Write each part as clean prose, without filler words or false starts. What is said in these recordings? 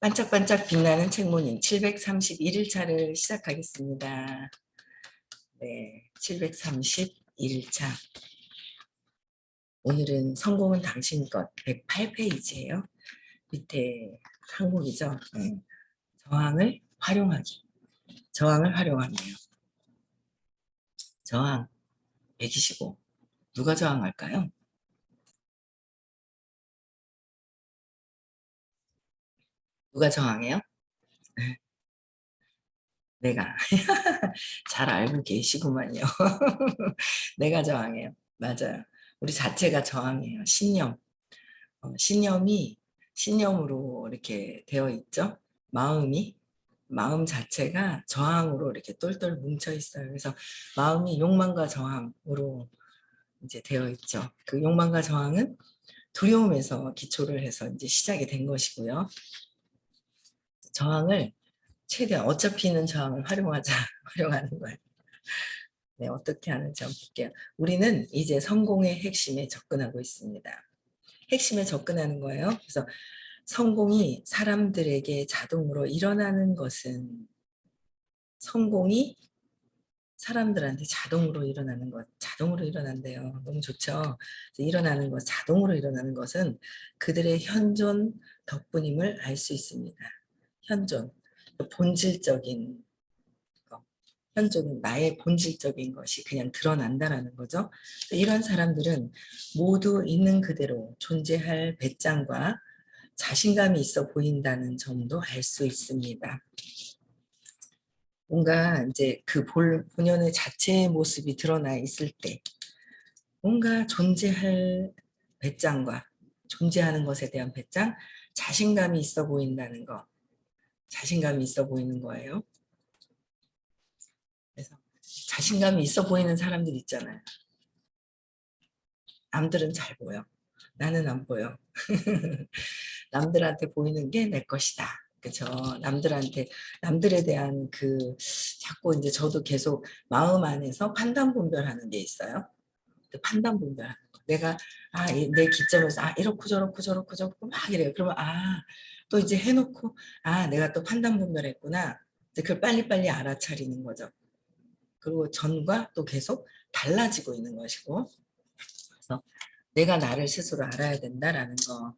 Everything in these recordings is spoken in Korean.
반짝반짝 빛나는 책모닝 731일차를 시작하겠습니다. 네, 731일차. 오늘은 성공은 당신 것 108페이지예요. 밑에 항목이죠. 네. 저항을 활용하기. 저항을 활용하네요. 저항 125. 누가 저항할까요? 누가 저항해요? 내가. 잘 알고 계시구만요. 내가 저항해요. 맞아요. 우리 자체가 저항해요. 신념. 신념으로 이렇게 되어 있죠. 마음 자체가 저항으로 이렇게 똘똘 뭉쳐 있어요. 그래서 마음이 욕망과 저항으로 이제 되어 있죠. 그 욕망과 저항은 두려움에서 기초를 해서 이제 시작이 된 것이고요. 저항을 최대한 어차피는 저항을 활용하자 활용하는 거예요. 네, 어떻게 하는지 한번 볼게요. 우리는 이제 성공의 핵심에 접근하고 있습니다. 핵심에 접근하는 거예요. 그래서 성공이 사람들에게 자동으로 일어나는 것은 성공이 사람들한테 자동으로 일어나는 것, 자동으로 일어난대요. 너무 좋죠. 일어나는 것, 자동으로 일어나는 것은 그들의 현존 덕분임을 알 수 있습니다. 현존, 본질적인 것, 현존은 나의 본질적인 것이 그냥 드러난다라는 거죠. 이런 사람들은 모두 있는 그대로 존재할 배짱과 자신감이 있어 보인다는 점도 알 수 있습니다. 뭔가 이제 그 본연의 자체의 모습이 드러나 있을 때 뭔가 존재할 배짱과 존재하는 것에 대한 배짱, 자신감이 있어 보인다는 거, 자신감이 있어 보이는 거예요. 그래서 자신감이 있어 보이는 사람들 있잖아요. 남들은 잘 보여. 나는 안 보여. 남들한테 보이는 게 내 것이다. 그죠? 남들에 대한 자꾸 이제 저도 계속 마음 안에서 판단 분별하는 게 있어요. 그 판단 분별하는 거. 내가, 내 기점에서, 이렇고 저렇고 저렇고 저렇고 막 이래요. 그러면, 또 이제 해놓고, 내가 또 판단 분별했구나. 이제 그걸 빨리빨리 알아차리는 거죠. 그리고 전과 또 계속 달라지고 있는 것이고. 그래서 내가 나를 스스로 알아야 된다라는 거.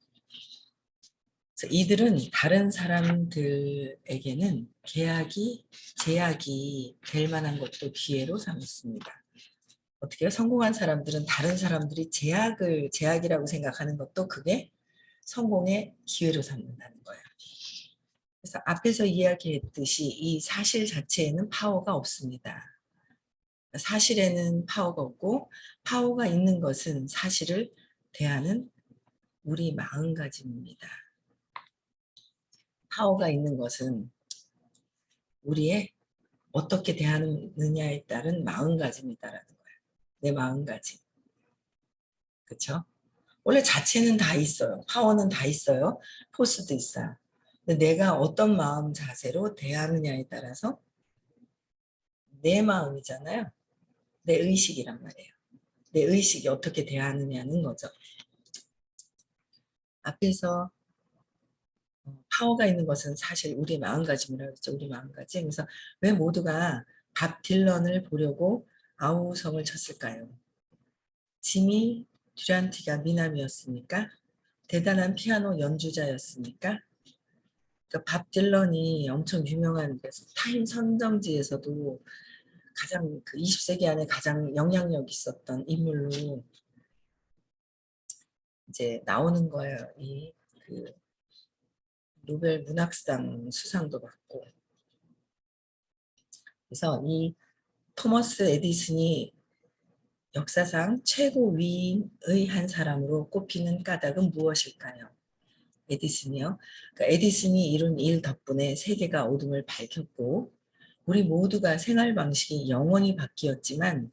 그래서 이들은 다른 사람들에게는 제약이 될 만한 것도 기회로 삼습니다. 어떻게 성공한 사람들은 다른 사람들이 제약이라고 생각하는 것도 그게 성공의 기회로 삼는다는 거예요. 그래서 앞에서 이야기했듯이 이 사실 자체에는 파워가 없습니다. 사실에는 파워가 없고 파워가 있는 것은 사실을 대하는 우리 마음가짐입니다. 파워가 있는 것은 우리의 어떻게 대하느냐에 따른 마음가짐이다라는 거예요. 내 마음가짐. 그렇죠? 원래 자체는 다 있어요. 파워는 다 있어요. 포스도 있어요. 근데 내가 어떤 마음 자세로 대하느냐에 따라서 내 마음이잖아요. 내 의식이란 말이에요. 내 의식이 어떻게 대하느냐는 거죠. 앞에서 파워가 있는 것은 사실 우리 마음가짐이라고 했죠. 우리 마음가짐. 그래서 왜 모두가 밥 딜런을 보려고 아우성을 쳤을까요? 지미 듀란티가 미남이었습니까? 대단한 피아노 연주자였습니까? 그러니까 밥 딜런이 엄청 유명한 타임 선정지에서도 가장 20세기 안에 가장 영향력 있었던 인물로 이제 나오는 거예요. 그 노벨 문학상 수상도 받고. 그래서 이 토머스 에디슨이 역사상 최고 위인의 한 사람으로 꼽히는 까닭은 무엇일까요? 에디슨이요. 그러니까 에디슨이 이룬 일 덕분에 세계가 어둠을 밝혔고 우리 모두가 생활 방식이 영원히 바뀌었지만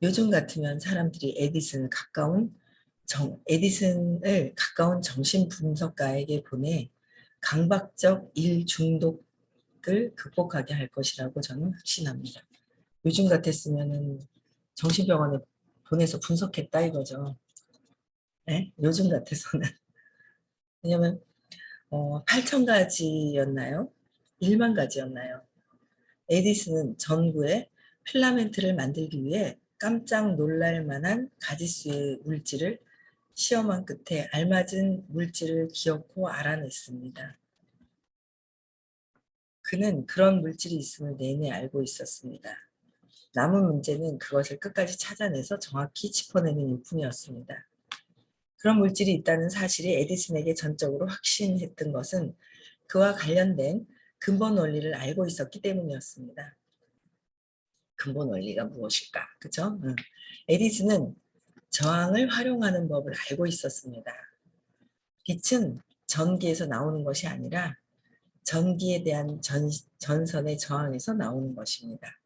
요즘 같으면 사람들이 에디슨을 가까운 정신분석가에게 보내 강박적 일 중독을 극복하게 할 것이라고 저는 확신합니다. 요즘 같았으면은 정신병원에 보내서 분석했다 이거죠. 네? 요즘 같아서는. 왜냐면 8,000가지였나요? 1만 가지였나요? 에디슨은 전구에 필라멘트를 만들기 위해 깜짝 놀랄 만한 가지수의 물질을 시험한 끝에 알맞은 물질을 기어코 알아냈습니다. 그는 그런 물질이 있음을 내내 알고 있었습니다. 남은 문제는 그것을 끝까지 찾아내서 정확히 짚어내는 일뿐이었습니다. 그런 물질이 있다는 사실이 에디슨에게 전적으로 확신했던 것은 그와 관련된 근본 원리를 알고 있었기 때문이었습니다. 근본 원리가 무엇일까? 그죠? 에디슨은 저항을 활용하는 법을 알고 있었습니다. 빛은 전기에서 나오는 것이 아니라 전기에 대한 전선의 저항에서 나오는 것입니다.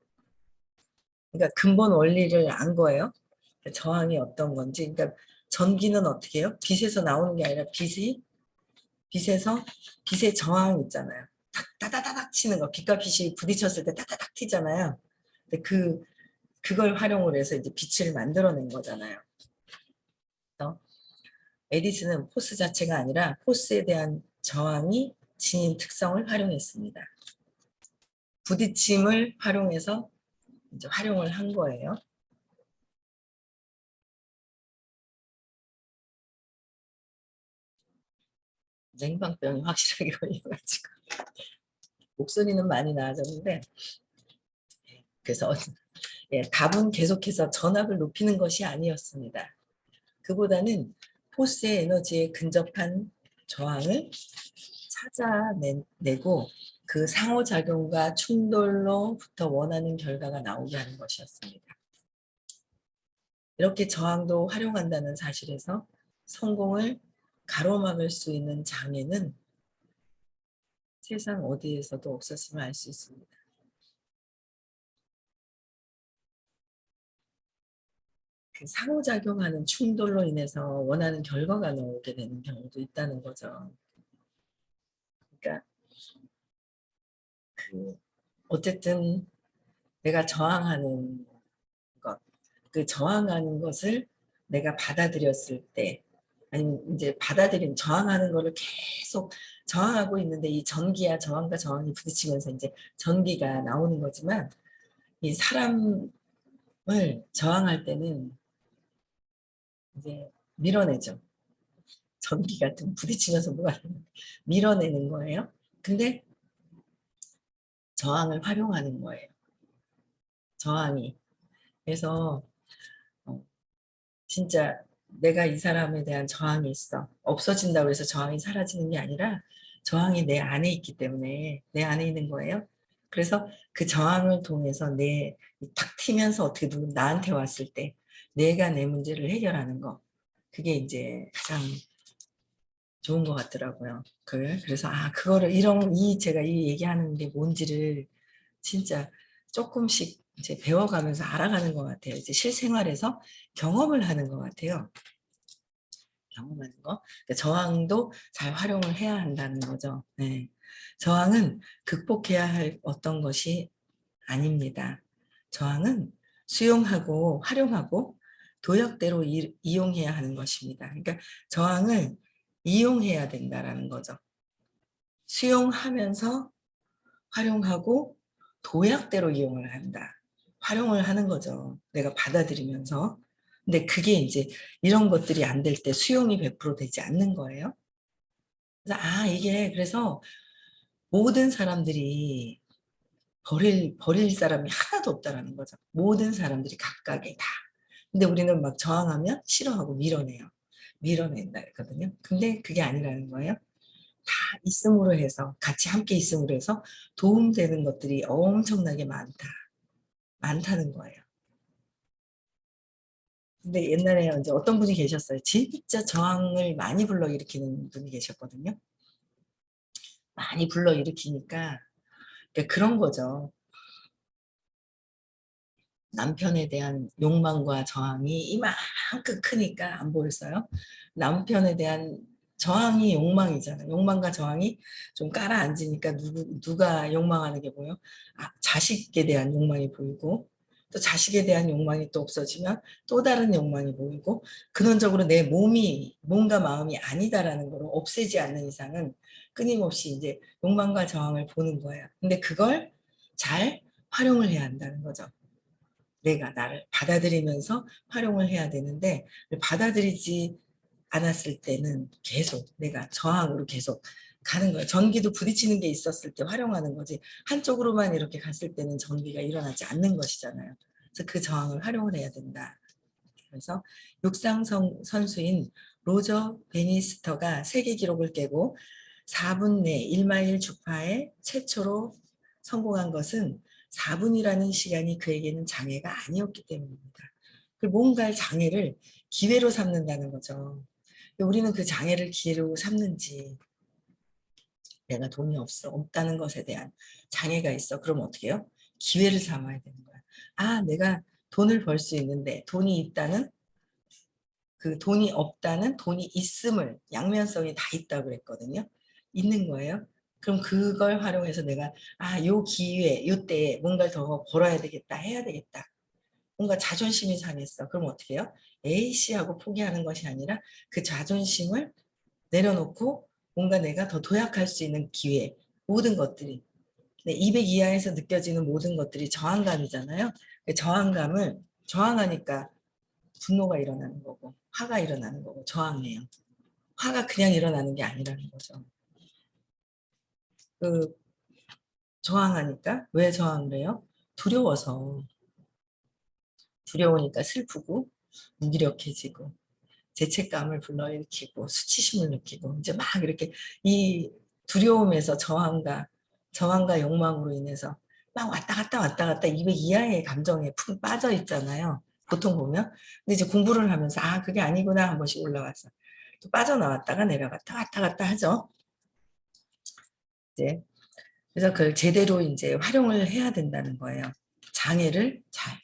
그러니까 근본 원리를 안 거예요. 저항이 어떤 건지. 그러니까 전기는 어떻게 해요? 빛에서 나오는 게 아니라 빛에서 빛의 저항 있잖아요. 따다다닥 치는 거. 빛과 빛이 부딪혔을 때 따다닥 튀잖아요. 근데 그걸 활용을 해서 이제 빛을 만들어낸 거잖아요. 에디슨은 포스 자체가 아니라 포스에 대한 저항이 지닌 특성을 활용했습니다. 부딪힘을 활용해서 이제 활용을 한 거예요. 냉방병이 확실하게 걸려가지고 목소리는 많이 나아졌는데, 그래서 답은 계속해서 전압을 높이는 것이 아니었습니다. 그보다는 포스의 에너지에 근접한 저항을 찾아내고 그 상호작용과 충돌로부터 원하는 결과가 나오게 하는 것이었습니다. 이렇게 저항도 활용한다는 사실에서 성공을 가로막을 수 있는 장애는 세상 어디에서도 없었음을 알 수 있습니다. 그 상호작용하는 충돌로 인해서 원하는 결과가 나오게 되는 경우도 있다는 거죠. 그러니까 어쨌든 내가 저항하는 것, 그 저항하는 것을 내가 받아들였을 때, 아니면 이제 저항하는 거를 계속 저항하고 있는데 이 전기야 저항과 저항이 부딪히면서 이제 전기가 나오는 거지만, 이 사람을 저항할 때는 이제 밀어내죠. 전기가 좀 부딪히면서 뭐가 밀어내는 거예요. 근데 저항을 활용하는 거예요. 저항이. 그래서 진짜 내가 이 사람에 대한 저항이 있어. 없어진다고 해서 저항이 사라지는 게 아니라 저항이 내 안에 있기 때문에 내 안에 있는 거예요. 그래서 그 저항을 통해서 탁 튀면서 어떻게 나한테 왔을 때 내가 내 문제를 해결하는 거. 그게 이제 가장 좋은 것 같더라고요. 그래서 그거를 제가 이 얘기하는 게 뭔지를 진짜 조금씩 이제 배워가면서 알아가는 것 같아요. 이제 실생활에서 경험을 하는 것 같아요. 경험하는 거. 그러니까 저항도 잘 활용을 해야 한다는 거죠. 네. 저항은 극복해야 할 어떤 것이 아닙니다. 저항은 수용하고 활용하고 도약대로 이용해야 하는 것입니다. 그러니까 저항을 이용해야 된다라는 거죠. 수용하면서 활용하고 도약대로 이용을 한다. 활용을 하는 거죠. 내가 받아들이면서. 근데 그게 이제 이런 것들이 안 될 때 수용이 100% 되지 않는 거예요. 그래서 이게 그래서 모든 사람들이 버릴 사람이 하나도 없다라는 거죠. 모든 사람들이 각각의 다. 근데 우리는 막 저항하면 싫어하고 밀어내요. 밀어낸다 했거든요. 근데 그게 아니라는 거예요. 다 있음으로 해서, 같이 함께 있음으로 해서 도움되는 것들이 엄청나게 많다는 거예요. 근데 옛날에 이제 어떤 분이 계셨어요. 진짜 저항을 많이 불러일으키는 분이 계셨거든요. 많이 불러일으키니까 그런 거죠. 남편에 대한 욕망과 저항이 이만큼 크니까 안 보였어요. 남편에 대한 저항이 욕망이잖아요. 욕망과 저항이 좀 깔아앉으니까 누가 욕망하는 게 보여? 자식에 대한 욕망이 보이고, 또 자식에 대한 욕망이 또 없어지면 또 다른 욕망이 보이고, 근원적으로 내 몸이 몸과 마음이 아니다라는 걸 없애지 않는 이상은 끊임없이 이제 욕망과 저항을 보는 거예요. 근데 그걸 잘 활용을 해야 한다는 거죠. 내가 나를 받아들이면서 활용을 해야 되는데, 받아들이지 않았을 때는 계속 내가 저항으로 계속 가는 거예요. 전기도 부딪히는 게 있었을 때 활용하는 거지, 한쪽으로만 이렇게 갔을 때는 전기가 일어나지 않는 것이잖아요. 그래서 그 저항을 활용을 해야 된다. 그래서 육상 선수인 로저 베니스터가 세계 기록을 깨고 4분 내 1마일 주파에 최초로 성공한 것은 4분이라는 시간이 그에게는 장애가 아니었기 때문입니다. 뭔가 장애를 기회로 삼는다는 거죠. 우리는 그 장애를 기회로 삼는지, 내가 돈이 없다는 것에 대한 장애가 있어. 그럼 어떻게 해요? 기회를 삼아야 되는 거야. 아, 내가 돈을 벌 수 있는데, 돈이 있다는, 그 돈이 없다는 돈이 있음을, 양면성이 다 있다고 그랬거든요. 있는 거예요. 그럼 그걸 활용해서 내가, 아, 요 기회, 요 때에 뭔가 더 벌어야 되겠다, 해야 되겠다. 뭔가 자존심이 상했어. 그럼 어떻게 해요? 에이씨 하고 포기하는 것이 아니라 그 자존심을 내려놓고 뭔가 내가 더 도약할 수 있는 기회, 모든 것들이, 200 이하에서 느껴지는 모든 것들이 저항감이잖아요. 저항감을, 저항하니까 분노가 일어나는 거고, 화가 일어나는 거고, 저항해요. 화가 그냥 일어나는 게 아니라는 거죠. 그 저항하니까, 왜 저항을 해요? 두려워서. 두려우니까 슬프고 무기력해지고 죄책감을 불러일으키고 수치심을 느끼고, 이제 막 이렇게 이 두려움에서 저항과 욕망으로 인해서 막 왔다 갔다 200 이하의 감정에 푹 빠져 있잖아요. 보통 보면. 근데 이제 공부를 하면서 아, 그게 아니구나 한 번씩 올라와서 또 빠져나왔다가 내려갔다 왔다 갔다 하죠. 이제 그래서 그걸 제대로 이제 활용을 해야 된다는 거예요. 장애를 잘.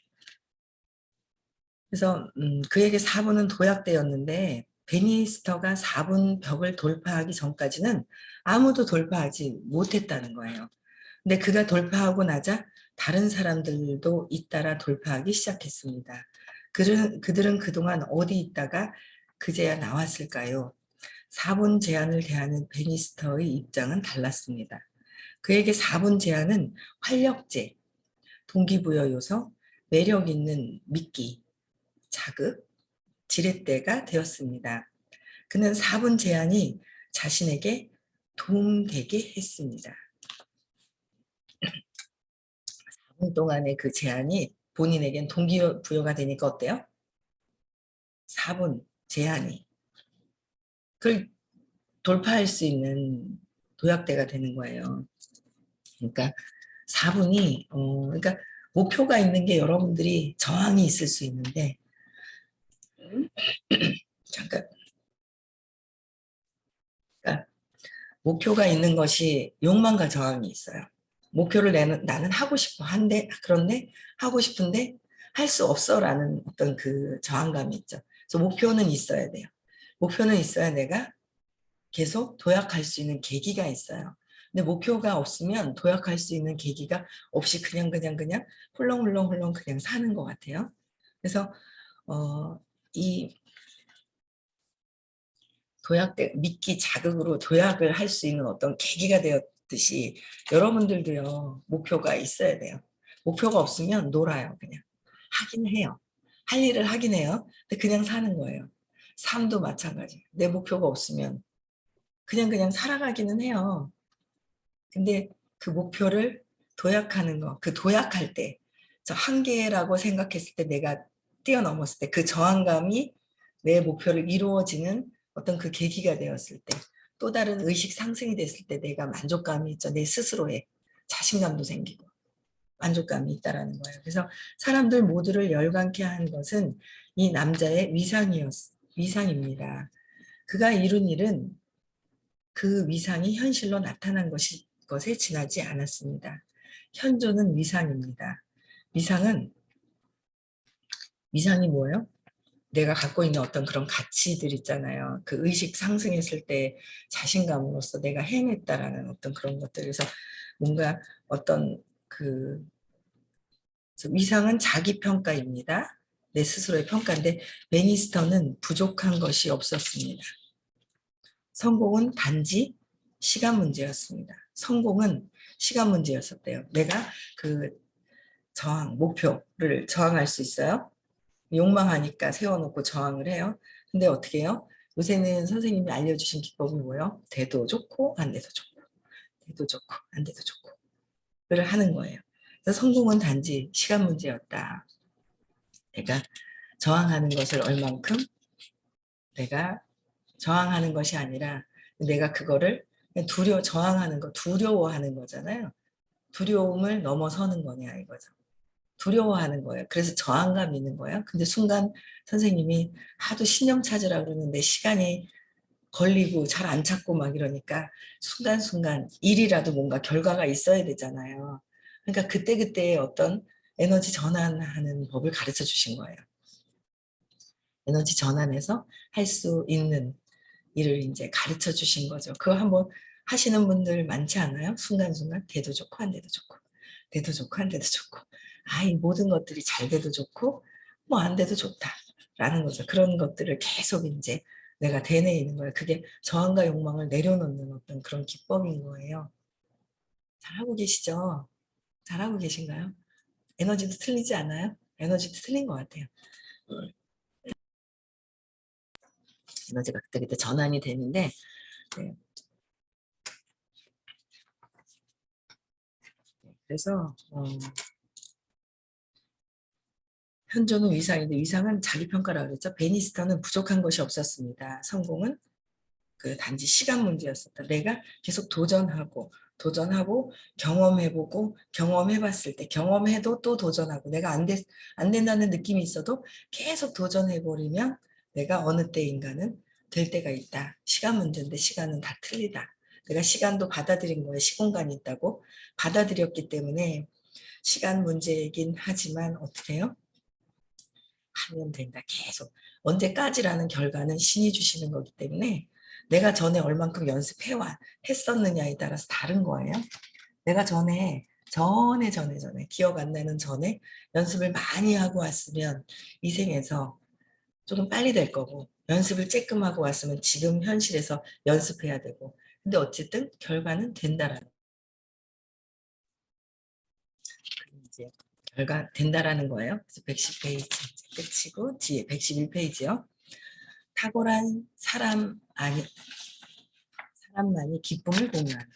그래서 그에게 4분은 도약되었는데, 베니스터가 4분 벽을 돌파하기 전까지는 아무도 돌파하지 못했다는 거예요. 근데 그가 돌파하고 나자 다른 사람들도 잇따라 돌파하기 시작했습니다. 그들은 그동안 어디 있다가 그제야 나왔을까요? 4분 제한을 대하는 베니스터의 입장은 달랐습니다. 그에게 4분 제한은 활력제, 동기부여 요소, 매력 있는 미끼, 자극, 지렛대가 되었습니다. 그는 4분 제한이 자신에게 도움되게 했습니다. 4분 동안의 그 제한이 본인에겐 동기부여가 되니까 어때요? 4분 제한이. 그걸 돌파할 수 있는 도약대가 되는 거예요. 그러니까 4분이, 그러니까 목표가 있는 게 여러분들이 저항이 있을 수 있는데, 잠깐, 그러니까 목표가 있는 것이 욕망과 저항이 있어요. 목표를 나는 하고 싶어 한데, 그런데 하고 싶은데 할 수 없어라는 어떤 그 저항감이 있죠. 그래서 목표는 있어야 돼요. 목표는 있어야 내가 계속 도약할 수 있는 계기가 있어요. 근데 목표가 없으면 도약할 수 있는 계기가 없이 그냥 훌렁훌렁 그냥 사는 것 같아요. 그래서 이 미끼 자극으로 도약을 할 수 있는 어떤 계기가 되었듯이, 여러분들도요, 목표가 있어야 돼요. 목표가 없으면 놀아요, 그냥. 하긴 해요. 할 일을 하긴 해요. 근데 그냥 사는 거예요. 삶도 마찬가지. 내 목표가 없으면 그냥 살아가기는 해요. 근데 그 목표를 도약하는 거, 그 도약할 때, 저 한계라고 생각했을 때, 내가 뛰어넘었을 때, 그 저항감이 내 목표를 이루어지는 어떤 그 계기가 되었을 때, 또 다른 의식 상승이 됐을 때 내가 만족감이 있죠. 내 스스로에 자신감도 생기고 만족감이 있다라는 거예요. 그래서 사람들 모두를 열광케 한 것은 이 남자의 위상입니다. 그가 이룬 일은 그 위상이 현실로 나타난 것에 지나지 않았습니다. 현존은 위상입니다. 위상은, 위상이 뭐예요? 내가 갖고 있는 어떤 그런 가치들 있잖아요. 그 의식 상승했을 때 자신감으로서 내가 해냈다라는 어떤 그런 것들. 그래서 뭔가 어떤 그 그래서 위상은 자기평가입니다. 내 스스로의 평가인데 베니스터는 부족한 것이 없었습니다. 성공은 단지 시간 문제였습니다. 성공은 시간 문제였었대요. 내가 그 목표를 저항할 수 있어요. 욕망하니까 세워놓고 저항을 해요. 근데 어떻게 해요? 요새는 선생님이 알려주신 기법이 뭐예요? 돼도 좋고 안 돼도 좋고 돼도 좋고 안 돼도 좋고 를 하는 거예요. 그래서 성공은 단지 시간 문제였다. 내가 저항하는 것을 얼만큼 내가 저항하는 것이 아니라 내가 그거를 저항하는 거 두려워하는 거잖아요. 두려움을 넘어서는 거냐 이거죠. 두려워하는 거예요. 그래서 저항감 있는 거예요. 근데 순간 선생님이 하도 신념 찾으라 그러는데 시간이 걸리고 잘 안 찾고 막 이러니까 순간순간 일이라도 뭔가 결과가 있어야 되잖아요. 그러니까 그때그때 어떤 에너지 전환하는 법을 가르쳐 주신 거예요. 에너지 전환해서 할 수 있는 일을 이제 가르쳐 주신 거죠. 그거 한번 하시는 분들 많지 않아요? 순간순간 돼도 좋고 안 돼도 좋고 돼도 좋고 안 돼도 좋고 이 모든 것들이 잘 돼도 좋고 뭐 안 돼도 좋다라는 거죠. 그런 것들을 계속 이제 내가 되뇌이는 거예요. 그게 저항과 욕망을 내려놓는 어떤 그런 기법인 거예요. 잘하고 계시죠? 잘하고 계신가요? 에너지도 틀리지 않아요? 에너지도 틀린 것 같아요. 에너지가 그때그때 전환이 되는데 네. 그래서 현존은 위상인데 위상은 자기평가라고 그랬죠. 베니스터는 부족한 것이 없었습니다. 성공은 그 단지 시간 문제였었다. 내가 계속 도전하고 경험해보고 경험해봤을 때 경험해도 또 도전하고 내가 안 된다는 느낌이 있어도 계속 도전해버리면 내가 어느 때인가는 될 때가 있다. 시간 문제인데 시간은 다 틀리다. 내가 시간도 받아들인 거예요. 시공간이 있다고 받아들였기 때문에 시간 문제이긴 하지만 어떻게 해요? 하면 된다. 계속. 언제까지라는 결과는 신이 주시는 거기 때문에 내가 전에 얼만큼 했었느냐에 따라서 다른 거예요. 내가 전에 기억 안 나는 전에 연습을 많이 하고 왔으면 이 생에서 조금 빨리 될 거고 연습을 쬐끔 하고 왔으면 지금 현실에서 연습해야 되고 근데 어쨌든 결과는 된다라는 이제 결과 된다라는 거예요. 그래서 110페이지 끝이고 뒤에 111페이지요. 탁월한 사람만이 기쁨을 공유한다.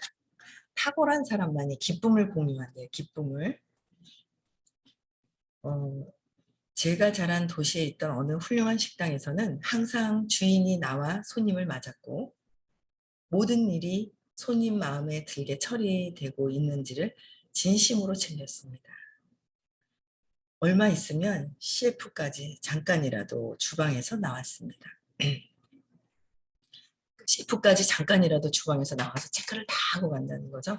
탁월한 사람만이 기쁨을 공유한대요. 기쁨을. 제가 자란 도시에 있던 어느 훌륭한 식당에서는 항상 주인이 나와 손님을 맞았고 모든 일이 손님 마음에 들게 처리되고 있는지를 진심으로 챙겼습니다. 얼마 있으면 CF까지 잠깐이라도 주방에서 나왔습니다. 셰프까지 잠깐이라도 주방에서 나와서 체크를 다 하고 간다는 거죠.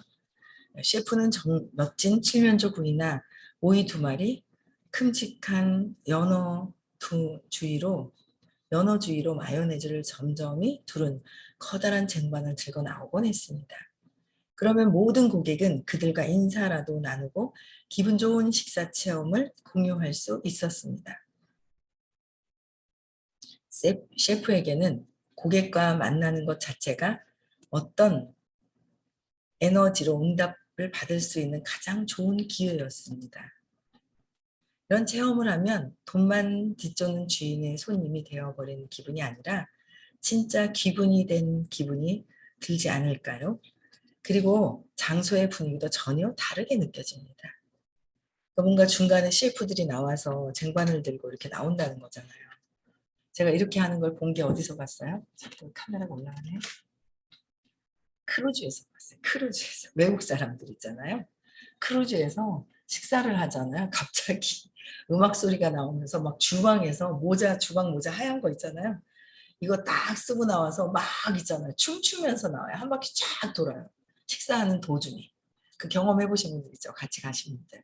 셰프는 멋진 칠면조 구이나 오이 2마리, 큼직한 연어 주위로 마요네즈를 점점이 두른 커다란 쟁반을 들고 나오곤 했습니다. 그러면 모든 고객은 그들과 인사라도 나누고 기분 좋은 식사 체험을 공유할 수 있었습니다. 셰프에게는 고객과 만나는 것 자체가 어떤 에너지로 응답을 받을 수 있는 가장 좋은 기회였습니다. 이런 체험을 하면 돈만 뒤쫓는 주인의 손님이 되어버린 기분이 아니라 진짜 기분이 된 기분이 들지 않을까요? 그리고 장소의 분위기도 전혀 다르게 느껴집니다. 뭔가 중간에 셰프들이 나와서 쟁반을 들고 이렇게 나온다는 거잖아요. 제가 이렇게 하는 걸 본 게 어디서 봤어요? 자꾸 카메라가 올라가네. 크루즈에서 봤어요. 크루즈에서. 외국 사람들 있잖아요. 크루즈에서 식사를 하잖아요. 갑자기 음악 소리가 나오면서 막 주방 모자 하얀 거 있잖아요. 이거 딱 쓰고 나와서 막 있잖아요. 춤추면서 나와요. 한 바퀴 쫙 돌아요. 식사하는 도중에. 그 경험해 보신 분들 있죠. 같이 가신 분들.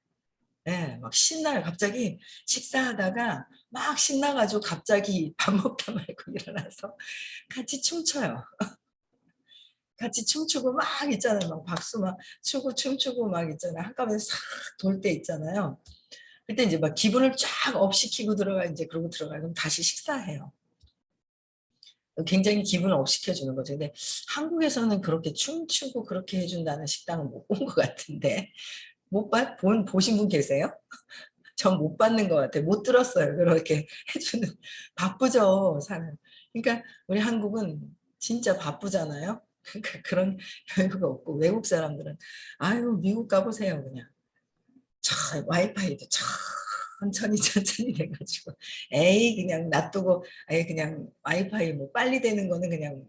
네, 막 신나요. 갑자기 식사하다가 막 신나가지고 갑자기 밥 먹다 말고 일어나서 같이 춤춰요. 같이 춤추고 막 있잖아요. 막 박수 막 추고 춤추고 막 있잖아요. 한꺼번에 싹 돌 때 있잖아요. 그때 이제 막 기분을 쫙 업시키고 들어가 이제 그러고 들어가면 다시 식사해요. 굉장히 기분을 업시켜주는 거죠. 근데 한국에서는 그렇게 춤추고 그렇게 해준다는 식당은 못 본 것 같은데 보신 분 계세요? 전 못 받는 것 같아요. 못 들었어요. 그렇게 해주는 바쁘죠 사는. 그러니까 우리 한국은 진짜 바쁘잖아요. 그러니까 그런 여유가 없고 외국 사람들은 아유 미국 가보세요 그냥. 와이파이도 천천히 돼가지고 에이 그냥 놔두고 에이 그냥 와이파이 뭐 빨리 되는 거는 그냥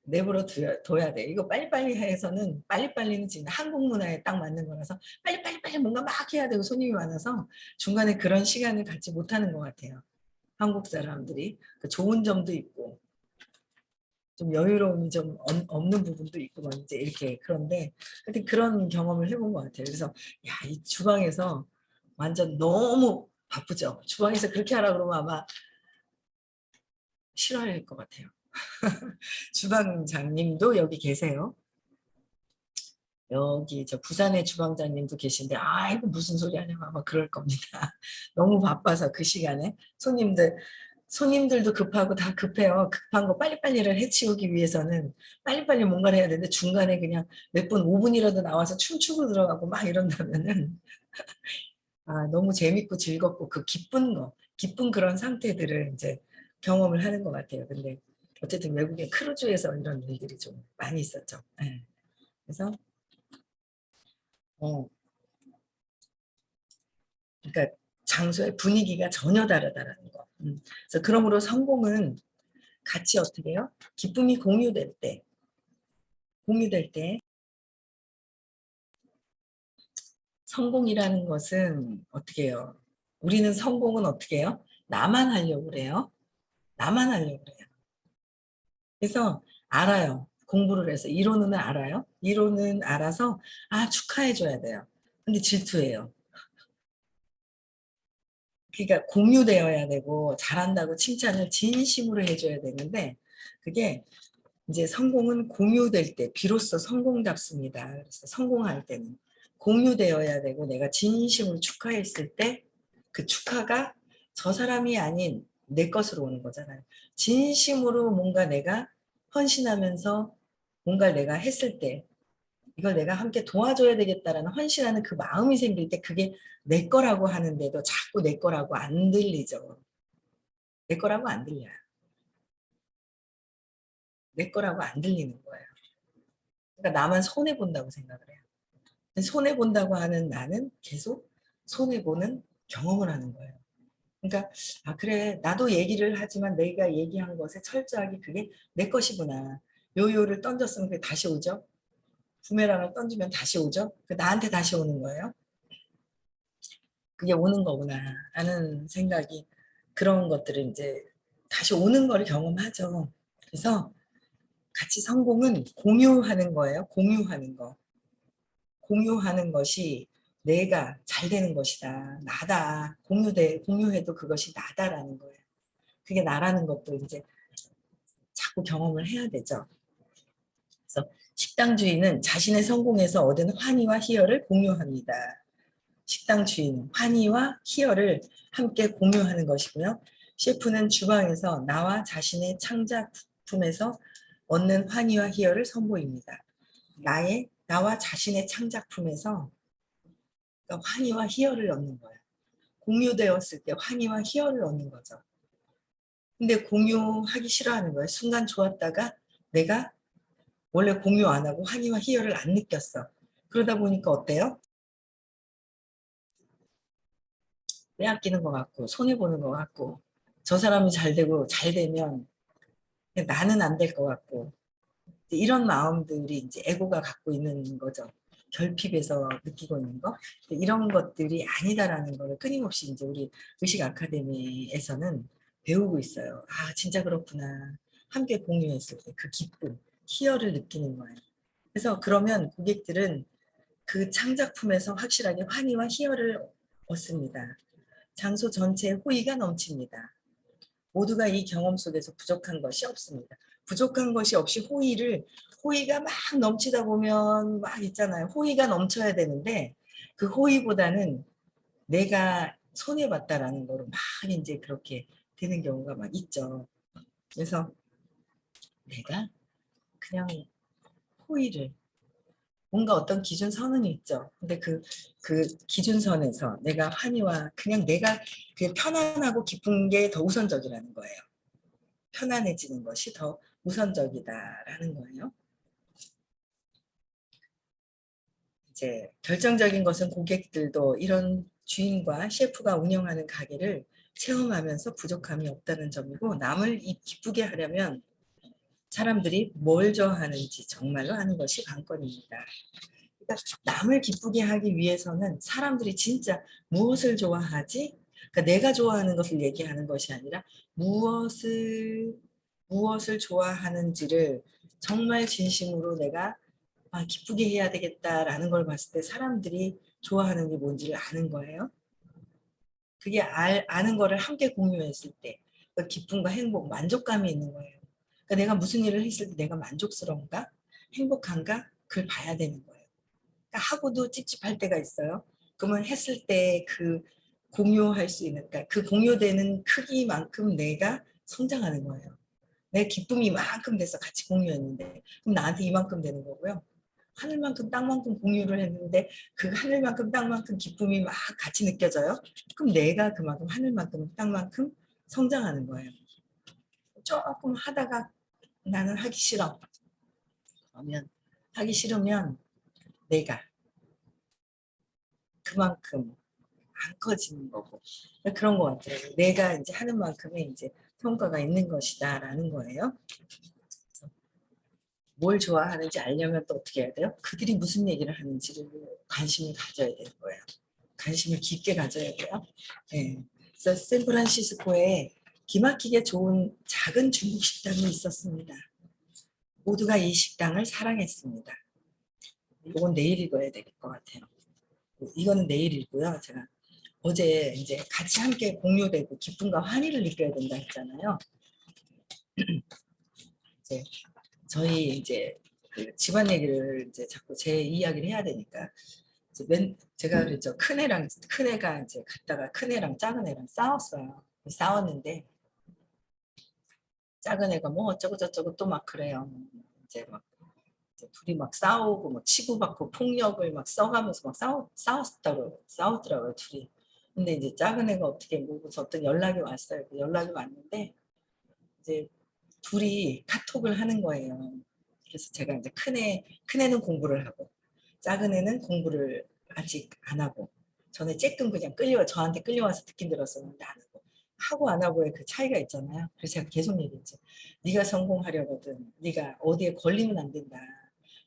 내버려 둬야 돼. 이거 빨리빨리 해서는 빨리빨리는 지금 한국 문화에 딱 맞는 거라서 빨리빨리 뭔가 막 해야 되고 손님이 많아서 중간에 그런 시간을 갖지 못하는 것 같아요. 한국 사람들이 좋은 점도 있고 좀 여유로움이 좀 없는 부분도 있고 막 이제 이렇게 그런데 하여튼 그런 경험을 해본 것 같아요. 그래서 야, 이 주방에서 완전 너무 바쁘죠. 주방에서 그렇게 하라 그러면 아마 싫어할 것 같아요. 주방장님도 여기 계세요. 여기 저 부산의 주방장님도 계신데 아이고 무슨 소리 하냐고 아마 그럴 겁니다. 너무 바빠서 그 시간에 손님들도 급하고 다 급해요. 급한 거 빨리빨리를 해치우기 위해서는 빨리빨리 뭔가를 해야 되는데 중간에 그냥 몇 분 5분이라도 나와서 춤추고 들어가고 막 이런다면은 너무 재밌고 즐겁고 그 기쁜 그런 상태들을 이제 경험을 하는 것 같아요. 근데 어쨌든 외국의 크루즈에서 이런 일들이 좀 많이 있었죠. 네. 그래서 어, 그러니까 장소의 분위기가 전혀 다르다라는 거. 그래서 그러므로 성공은 같이 어떻게 해요? 기쁨이 공유될 때 성공이라는 것은 어떻게 해요? 우리는 성공은 어떻게 해요? 나만 하려고 그래요. 나만 하려고 그래요. 그래서 알아요. 공부를 해서 이론은 알아요. 이론은 알아서 축하해 줘야 돼요. 근데 질투해요. 그러니까 공유되어야 되고 잘한다고 칭찬을 진심으로 해줘야 되는데 그게 이제 성공은 공유될 때 비로소 성공답습니다. 그래서 성공할 때는 공유되어야 되고 내가 진심으로 축하했을 때 그 축하가 저 사람이 아닌 내 것으로 오는 거잖아요. 진심으로 뭔가 내가 헌신하면서 뭔가를 내가 했을 때 이걸 내가 함께 도와줘야 되겠다라는 헌신하는 그 마음이 생길 때 그게 내 거라고 하는데도 자꾸 내 거라고 안 들리죠. 내 거라고 안 들려요. 내 거라고 안 들리는 거예요. 그러니까 나만 손해본다고 생각을 해요. 손해본다고 하는 나는 계속 손해보는 경험을 하는 거예요. 그러니까 그래 나도 얘기를 하지만 내가 얘기한 것에 철저하게 그게 내 것이구나. 요요를 던졌으면 그게 다시 오죠. 부메랑을 던지면 다시 오죠. 나한테 다시 오는 거예요. 그게 오는 거구나 하는 생각이 그런 것들을 이제 다시 오는 거를 경험하죠. 그래서 같이 성공은 공유하는 거예요. 공유하는 거. 공유하는 것이 내가 잘 되는 것이다. 나다. 공유해도 그것이 나다라는 거예요. 그게 나라는 것도 이제 자꾸 경험을 해야 되죠. 그래서 식당 주인은 자신의 성공에서 얻은 환희와 희열을 공유합니다. 식당 주인, 환희와 희열을 함께 공유하는 것이고요. 셰프는 주방에서 나와 자신의 창작품에서 얻는 환희와 희열을 선보입니다. 나와 자신의 창작품에서 그러니까 환희와 희열을 얻는 거예요. 공유되었을 때 환희와 희열을 얻는 거죠. 근데 공유하기 싫어하는 거예요. 순간 좋았다가 내가 원래 공유 안 하고 환희와 희열을 안 느꼈어. 그러다 보니까 어때요? 빼앗기는 것 같고 손해보는 것 같고 저 사람이 잘 되고 잘 되면 나는 안 될 것 같고 이런 마음들이 이제 에고가 갖고 있는 거죠. 결핍에서 느끼고 있는 거 이런 것들이 아니다라는 거를 끊임없이 이제 우리 의식 아카데미에서는 배우고 있어요. 진짜 그렇구나. 함께 공유했을 때 그 기쁨, 희열을 느끼는 거예요. 그래서 그러면 고객들은 그 창작품에서 확실하게 환희와 희열을 얻습니다. 장소 전체에 호의가 넘칩니다. 모두가 이 경험 속에서 부족한 것이 없습니다. 부족한 것이 없이 호의가 막 넘치다 보면 막 있잖아요. 호의가 넘쳐야 되는데 그 호의보다는 내가 손해봤다라는 거로 막 이제 그렇게 되는 경우가 막 있죠. 그래서 내가 그냥 호의를 뭔가 어떤 기준선은 있죠. 근데 그 기준선에서 내가 환희와 그냥 내가 그 편안하고 기쁜 게 더 우선적이라는 거예요. 편안해지는 것이 더 우선적이다라는 거예요. 이제 결정적인 것은 고객들도 이런 주인과 셰프가 운영하는 가게를 체험하면서 부족함이 없다는 점이고, 남을 기쁘게 하려면 사람들이 뭘 좋아하는지 정말로 아는 것이 관건입니다. 그러니까 남을 기쁘게 하기 위해서는 사람들이 진짜 무엇을 좋아하지? 그러니까 내가 좋아하는 것을 얘기하는 것이 아니라 무엇을 좋아하는지를 정말 진심으로 내가 기쁘게 해야 되겠다라는 걸 봤을 때 사람들이 좋아하는 게 뭔지를 아는 거예요. 그게 아는 거를 함께 공유했을 때 그 기쁨과 행복, 만족감이 있는 거예요. 그러니까 내가 무슨 일을 했을 때 내가 만족스러운가? 행복한가? 그걸 봐야 되는 거예요. 그러니까 하고도 찝찝할 때가 있어요. 그러면 했을 때 그 공유할 수 있는, 그러니까 그 공유되는 크기만큼 내가 성장하는 거예요. 내 기쁨이 이만큼 돼서 같이 공유했는데 그럼 나한테 이만큼 되는 거고요. 하늘만큼 땅만큼 공유를 했는데 그 하늘만큼 땅만큼 기쁨이 막 같이 느껴져요. 그럼 내가 그만큼 하늘만큼 땅만큼 성장하는 거예요. 조금 하다가 나는 하기 싫어. 그러면 하기 싫으면 내가 그만큼 안 커지는 거고 그런 것 같아요. 내가 이제 하는 만큼의 이제 성과가 있는 것이다라는 거예요. 뭘 좋아하는지 알려면 또 어떻게 해야 돼요? 그들이 무슨 얘기를 하는지를 관심을 가져야 되는 거예요. 관심을 깊게 가져야 돼요. 네. 그래서 샌프란시스코에 기막히게 좋은 작은 중국 식당이 있었습니다. 모두가 이 식당을 사랑했습니다. 이건 내일 읽어야 될 것 같아요. 이거는 내일 읽고요. 제가 어제 이제 같이 함께 공유되고 기쁨과 환희를 느껴야 된다 했잖아요. 이제 저희 이제 그 집안 얘기를 이제 자꾸 제 이야기를 해야 되니까 제가 그랬죠. 큰애가 이제 갔다가 큰애랑 작은 애랑 싸웠어요. 싸웠는데 작은 애가 뭐 어쩌고 저쩌고 또 막 그래요. 이제 막 이제 둘이 막 싸우고 뭐 치고받고 폭력을 막 써가면서 막 싸웠더라고요 둘이. 근데 이제 작은 애가 어떻게 뭐 어떤 연락이 왔어요. 연락이 왔는데 이제 둘이 카톡을 하는 거예요. 그래서 제가 이제 큰애는 공부를 하고 작은 애는 공부를 아직 안 하고 전에 쬐끔 그냥 저한테 끌려와서 듣긴 들었었는데 안 하고 하고 안 하고의 그 차이가 있잖아요. 그래서 제가 계속 얘기했죠. 네가 성공하려거든 네가 어디에 걸리면 안 된다.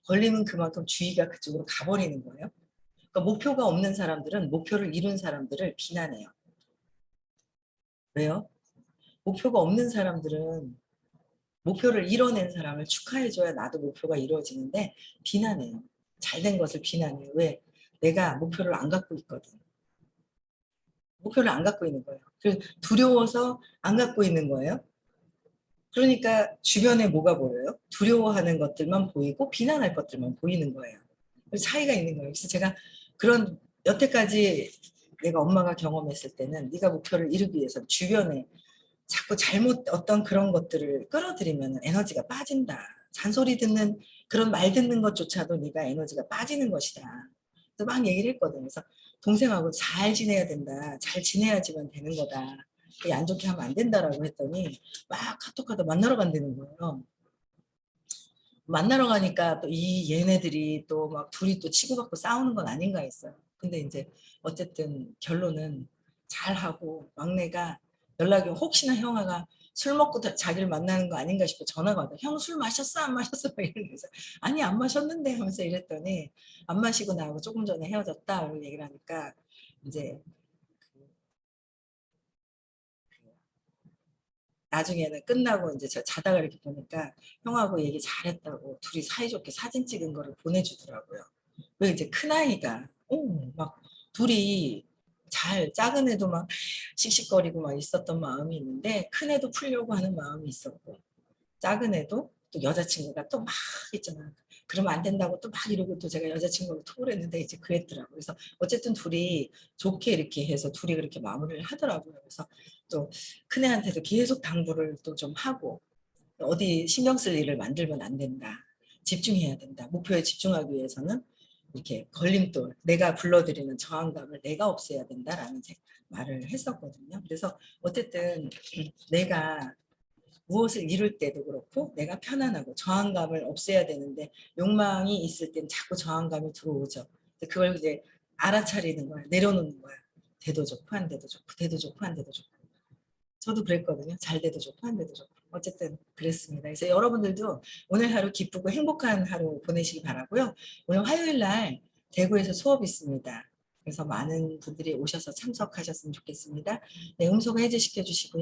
걸리면 그만큼 주의가 그쪽으로 가버리는 거예요. 그러니까 목표가 없는 사람들은 목표를 이룬 사람들을 비난해요. 왜요? 목표가 없는 사람들은 목표를 이뤄낸 사람을 축하해줘야 나도 목표가 이루어지는데 비난해요. 잘된 것을 비난해요. 왜? 내가 목표를 안 갖고 있거든. 목표를 안 갖고 있는 거예요. 그래서 두려워서 안 갖고 있는 거예요. 그러니까 주변에 뭐가 보여요? 두려워하는 것들만 보이고 비난할 것들만 보이는 거예요. 그래서 차이가 있는 거예요. 그래서 제가 그런 여태까지 내가 엄마가 경험했을 때는 네가 목표를 이루기 위해서 주변에 자꾸 잘못 어떤 그런 것들을 끌어들이면 에너지가 빠진다. 잔소리 듣는 그런 말 듣는 것조차도 네가 에너지가 빠지는 것이다. 그래서 막 얘기를 했거든요. 그래서 동생하고 잘 지내야 된다. 잘 지내야지만 되는 거다. 안 좋게 하면 안 된다라고 했더니 막 카톡하다 만나러 간다는 거예요. 만나러 가니까 또 얘네들이 또 막 둘이 또 치고받고 싸우는 건 아닌가 했어요. 근데 이제 어쨌든 결론은 잘하고 막내가 연락이 혹시나 형아가 술 먹고 자기를 만나는 거 아닌가 싶어 전화가 와서 형 술 마셨어 안 마셨어 이러면서 아니 안 마셨는데 하면서 이랬더니 안 마시고 나하고 조금 전에 헤어졌다 이런 얘기를 하니까 이제 나중에는 끝나고 이제 저 자다가 이렇게 보니까 형하고 얘기 잘했다고 둘이 사이좋게 사진 찍은 거를 보내주더라고요. 왜 이제 큰아이가 막 둘이 작은 애도 막 씩씩거리고 막 있었던 마음이 있는데 큰 애도 풀려고 하는 마음이 있었고 작은 애도 또 여자친구가 또 막 있잖아. 그러면 안 된다고 또 막 이러고 또 제가 여자친구하고 톡을 했는데 이제 그랬더라고요. 그래서 어쨌든 둘이 좋게 이렇게 해서 둘이 그렇게 마무리를 하더라고요. 그래서 또 큰애한테도 계속 당부를 또 좀 하고 어디 신경 쓸 일을 만들면 안 된다. 집중해야 된다. 목표에 집중하기 위해서는 이렇게 걸림돌, 내가 불러들이는 저항감을 내가 없애야 된다라는 말을 했었거든요. 그래서 어쨌든 내가 무엇을 이룰 때도 그렇고 내가 편안하고 저항감을 없애야 되는데 욕망이 있을 땐 자꾸 저항감이 들어오죠. 그걸 이제 알아차리는 거야. 내려놓는 거야. 돼도 좋고 안 돼도 좋고 돼도 좋고 안 돼도 좋고. 저도 그랬거든요. 잘 돼도 좋고 안 돼도 좋고. 어쨌든 그랬습니다. 그래서 여러분들도 오늘 하루 기쁘고 행복한 하루 보내시기 바라고요. 오늘 화요일 날 대구에서 수업이 있습니다. 그래서 많은 분들이 오셔서 참석하셨으면 좋겠습니다. 네, 음소거 해제시켜 주시고요.